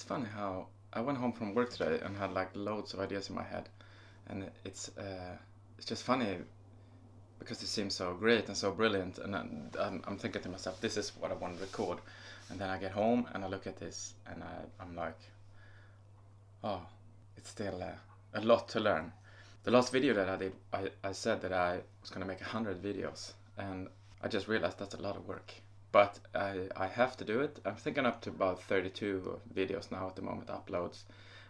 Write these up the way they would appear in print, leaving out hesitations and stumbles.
funny how I went home from work today and had like loads of ideas in my head, and it's just funny because it seems so great and so brilliant, and I'm thinking to myself, this is what I want to record, and then I get home and I look at this and I'm like, oh, it's still a lot to learn. The last video that I did, I said that I was going to make 100 videos, and I just realized that's a lot of work. But I have to do it. I'm thinking up to about 32 videos now at the moment, uploads.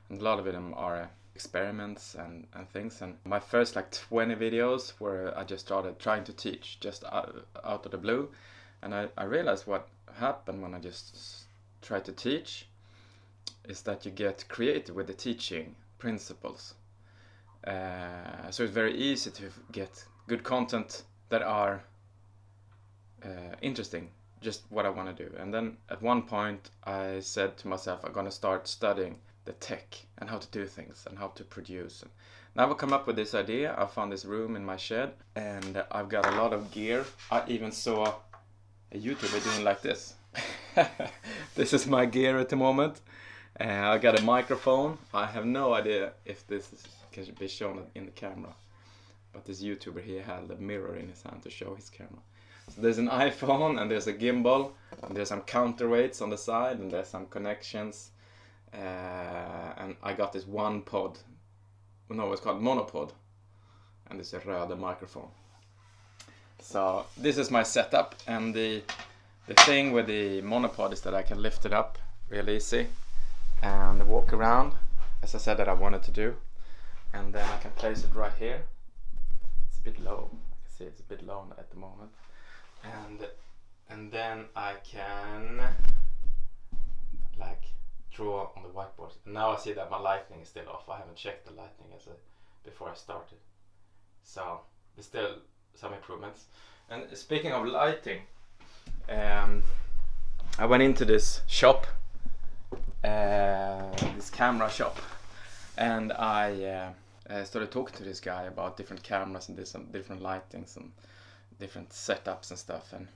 And a lot of them are experiments and things. And my first like 20 videos where I just started trying to teach, just out of the blue. And I realized what happened when I just tried to teach is that you get creative with the teaching principles. So it's very easy to get good content that are interesting, just what I want to do. And then at one point I said to myself, I'm going to start studying the tech and how to do things and how to produce. And now I've come up with this idea. I found this room in my shed and I've got a lot of gear. I even saw a YouTuber doing like this. This is my gear at the moment. I got a microphone. I have no idea if this can be shown in the camera, but this YouTuber, he held a mirror in his hand to show his camera. So there's an iPhone and there's a gimbal and there's some counterweights on the side and there's some connections, and I got this one pod, no, it's called monopod, and it's a Rode microphone. So this is my setup, and the thing with the monopod is that I can lift it up real easy and walk around, as I said that I wanted to do, and then I can place it right here. It's a bit low, I can see it's a bit low at the moment, and then I can like draw on the whiteboard. And now I see that my lighting is still off. I haven't checked the lighting before I started, so there's still some improvements. And speaking of lighting, I went into this shop, this camera shop, and I started talking to this guy about different cameras and different lightings and different setups and stuff, and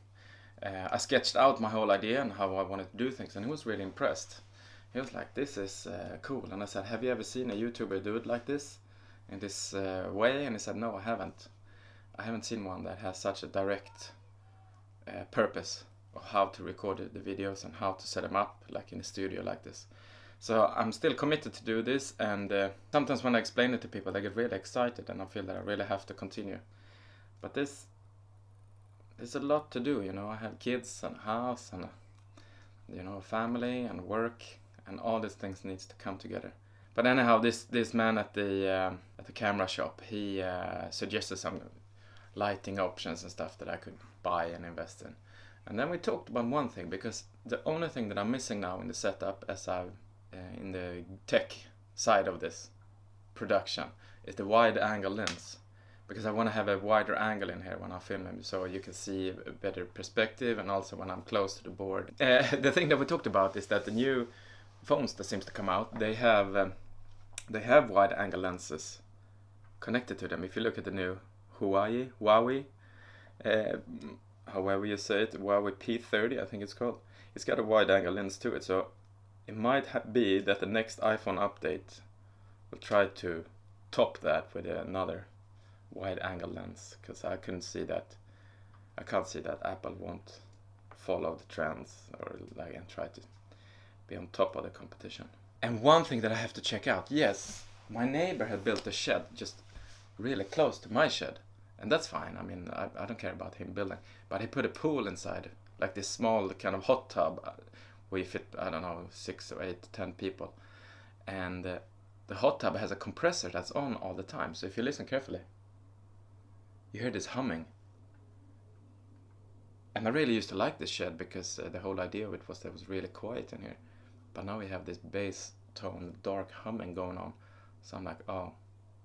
I sketched out my whole idea and how I wanted to do things, and he was really impressed. He was like, this is cool. And I said, have you ever seen a YouTuber do it like this, in this way? And he said, no, I haven't seen one that has such a direct purpose of how to record the videos and how to set them up like in a studio like this. So I'm still committed to do this, and sometimes when I explain it to people, they get really excited and I feel that I really have to continue. But there's a lot to do, you know. I have kids and a house and a family and work, and all these things needs to come together. But anyhow, this man at the camera shop, he suggested some lighting options and stuff that I could buy and invest in. And then we talked about one thing, because the only thing that I'm missing now in the setup, as I've in the tech side of this production, is the wide angle lens, because I want to have a wider angle in here when I'm filming, so you can see a better perspective, and also when I'm close to the board. The thing that we talked about is that the new phones that seems to come out, they have wide angle lenses connected to them. If you look at the new Huawei, however you say it, Huawei P30 I think it's called, it's got a wide angle lens to it. So it might be that the next iPhone update will try to top that with another wide angle lens, because I can't see that Apple won't follow the trends or like and try to be on top of the competition. And one thing that I have to check out, yes, my neighbor had built a shed just really close to my shed, and that's fine. I mean, I don't care about him building, but he put a pool inside, like this small kind of hot tub where you fit, I don't know, 6 or 8 to 10 people, and the hot tub has a compressor that's on all the time. So if you listen carefully, you hear this humming. And I really used to like this shed because the whole idea of it was that it was really quiet in here. But now we have this bass tone, dark humming going on. So I'm like, oh,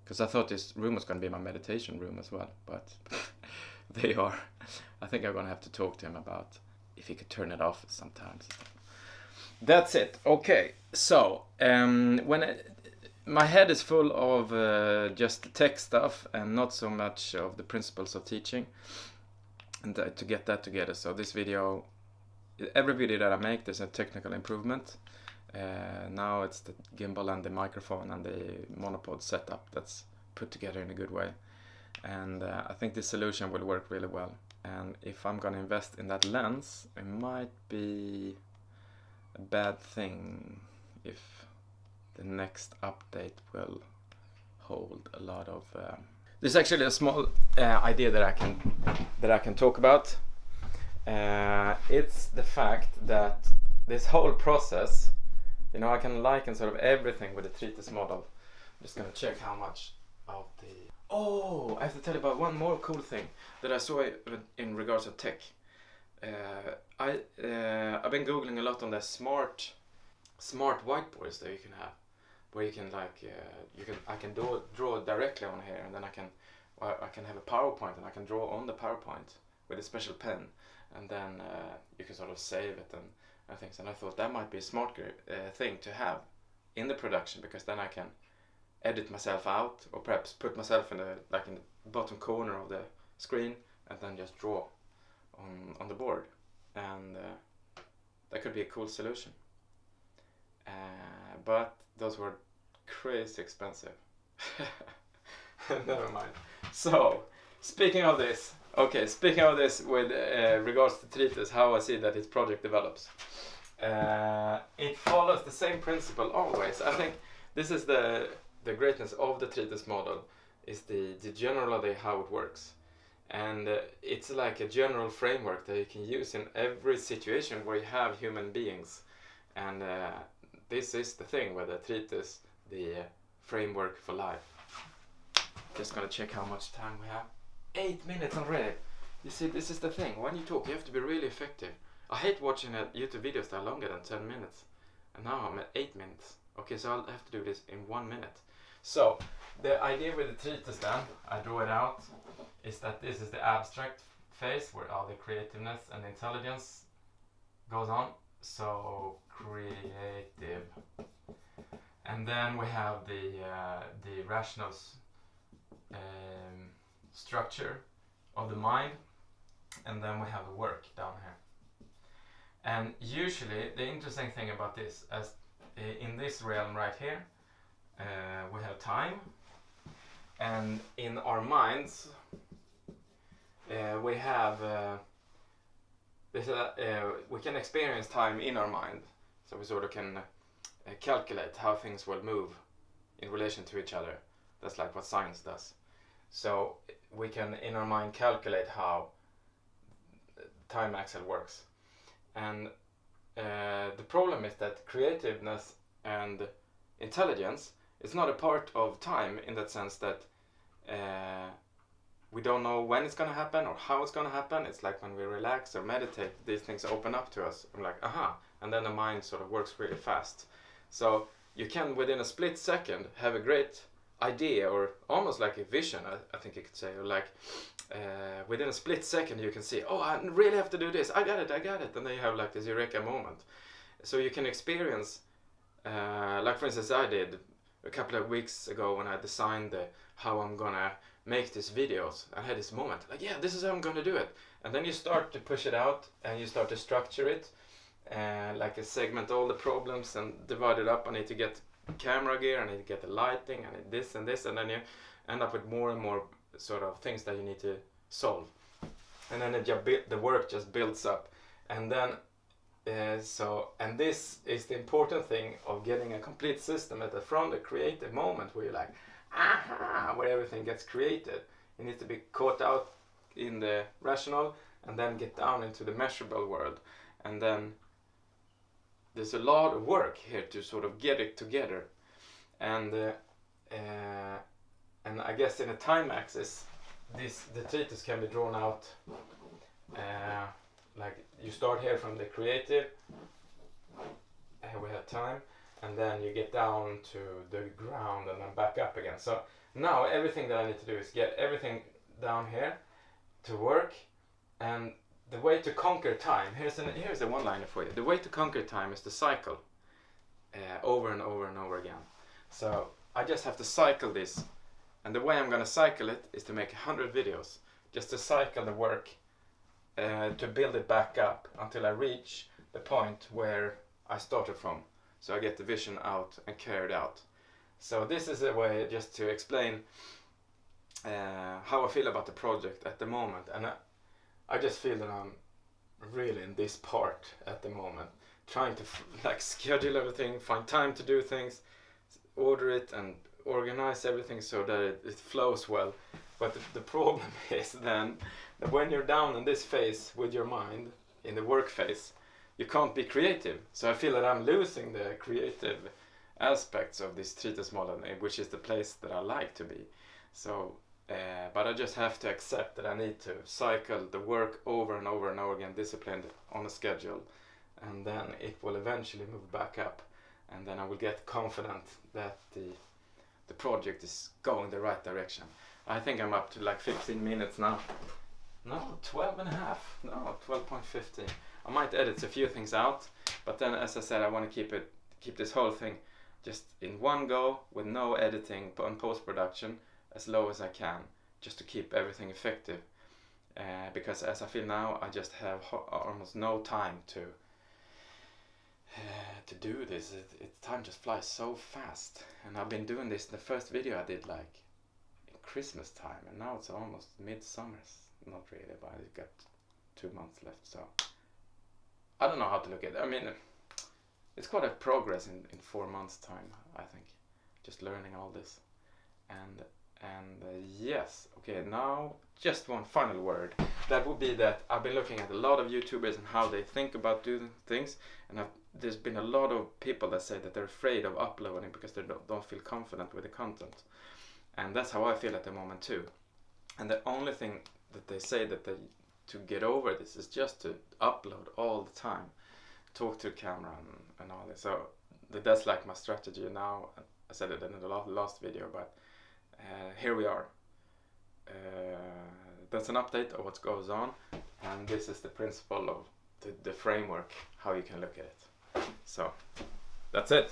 because I thought this room was going to be my meditation room as well. But they are. I think I'm going to have to talk to him about if he could turn it off sometimes. That's it. Okay. So my head is full of just tech stuff and not so much of the principles of teaching, and to get that together. So this video, every video that I make, there's a technical improvement. Now it's the gimbal and the microphone and the monopod setup that's put together in a good way. And I think this solution will work really well. And if I'm gonna invest in that lens, it might be a bad thing if the next update will hold a lot of... There's actually a small idea that I can talk about. It's the fact that this whole process, you know, I can liken sort of everything with the Tritus model. I'm just gonna check how much of the... Oh, I have to tell you about one more cool thing that I saw in regards to tech. I've been googling a lot on the smart whiteboards that you can have, where you can like I can draw directly on here, and then I can have a PowerPoint and I can draw on the PowerPoint with a special pen, and then you can sort of save it and things. And I thought that might be a smart thing to have in the production, because then I can edit myself out, or perhaps put myself in the bottom corner of the screen and then just draw on the board, and that could be a cool solution. But those were crazy expensive. Never mind. So speaking of this with regards to Tritus, how I see that its project develops, it follows the same principle always. I think this is the greatness of the Tritus model, is the generally how it works. And it's like a general framework that you can use in every situation where you have human beings. And this is the thing with the Tritus, the framework for life. Just gonna check how much time we have. 8 minutes already. You see, this is the thing. When you talk, you have to be really effective. I hate watching YouTube videos that are longer than 10 minutes. And now I'm at 8 minutes. Okay, so I'll have to do this in 1 minute. So, the idea with the Tritus then, I draw it out, is that this is the abstract phase where all the creativeness and intelligence goes on. So, creative. And then we have the rational structure of the mind, and then we have the work down here. And usually the interesting thing about this, as in this realm right here, we have time, and in our minds we have we can experience time in our mind, so we sort of can calculate how things will move in relation to each other. That's like what science does. So we can in our mind calculate how time axle works. And the problem is that creativeness and intelligence is not a part of time, in that sense that we don't know when it's going to happen or how it's going to happen. It's like when we relax or meditate, these things open up to us. I'm like, aha, and then the mind sort of works really fast. So you can, within a split second, have a great idea, or almost like a vision, I think you could say, or like within a split second you can see, oh, I really have to do this, I got it, and then you have like this eureka moment. So you can experience, like for instance I did a couple of weeks ago when I designed how I'm gonna make these videos. I had this moment, like, yeah, this is how I'm gonna do it. And then you start to push it out and you start to structure it, like segment all the problems and divide it up. I need to get camera gear, I need to get the lighting, I need this and this, and then you end up with more and more sort of things that you need to solve. And then the work just builds up. And then and this is the important thing of getting a complete system from the creative moment, where you're like, aha, where everything gets created. You need to be caught out in the rational and then get down into the measurable world. And then there's a lot of work here to sort of get it together. And I guess in a time axis, the Tritus can be drawn out like you start here from the creative, here we have time, and then you get down to the ground and then back up again. So now everything that I need to do is get everything down here to work. And the way to conquer time, here's a one-liner for you. The way to conquer time is to cycle over and over and over again. So I just have to cycle this, and the way I'm gonna cycle it is to make 100 videos, just to cycle the work, to build it back up until I reach the point where I started from. so I get the vision out and carried out. So this is a way just to explain how I feel about the project at the moment, and I just feel that I'm really in this part at the moment, trying to like schedule everything, find time to do things, order it and organize everything so that it flows well. But the problem is then that when you're down in this phase with your mind, in the work phase, you can't be creative. So I feel that I'm losing the creative aspects of this treatise model, which is the place that I like to be. So but I just have to accept that I need to cycle the work over and over and over again, disciplined on a schedule, and then it will eventually move back up, and then I will get confident that the project is going the right direction. I think I'm up to like 15 minutes now. No, 12 and a half. No, 12.50. I might edit a few things out, but then as I said, I want to keep this whole thing just in one go with no editing and post-production, as low as I can, just to keep everything effective. Because as I feel now, I just have almost no time to do this. Time just flies so fast, and I've been doing this. The first video I did like in Christmas time, and now it's almost midsummer. Not really, but I got 2 months left, so I don't know how to look at it. I mean, it's quite a progress in 4 months time, I think, just learning all this. And yes, okay, now just one final word. That would be that I've been looking at a lot of YouTubers and how they think about doing things, and there's been a lot of people that say that they're afraid of uploading because they don't feel confident with the content. And that's how I feel at the moment too. And the only thing that they say that to get over this is just to upload all the time, talk to the camera and all this. So that's like my strategy now. I said it in the last video, but here we are. That's an update of what goes on, and this is the principle of the framework, how you can look at it. So that's it.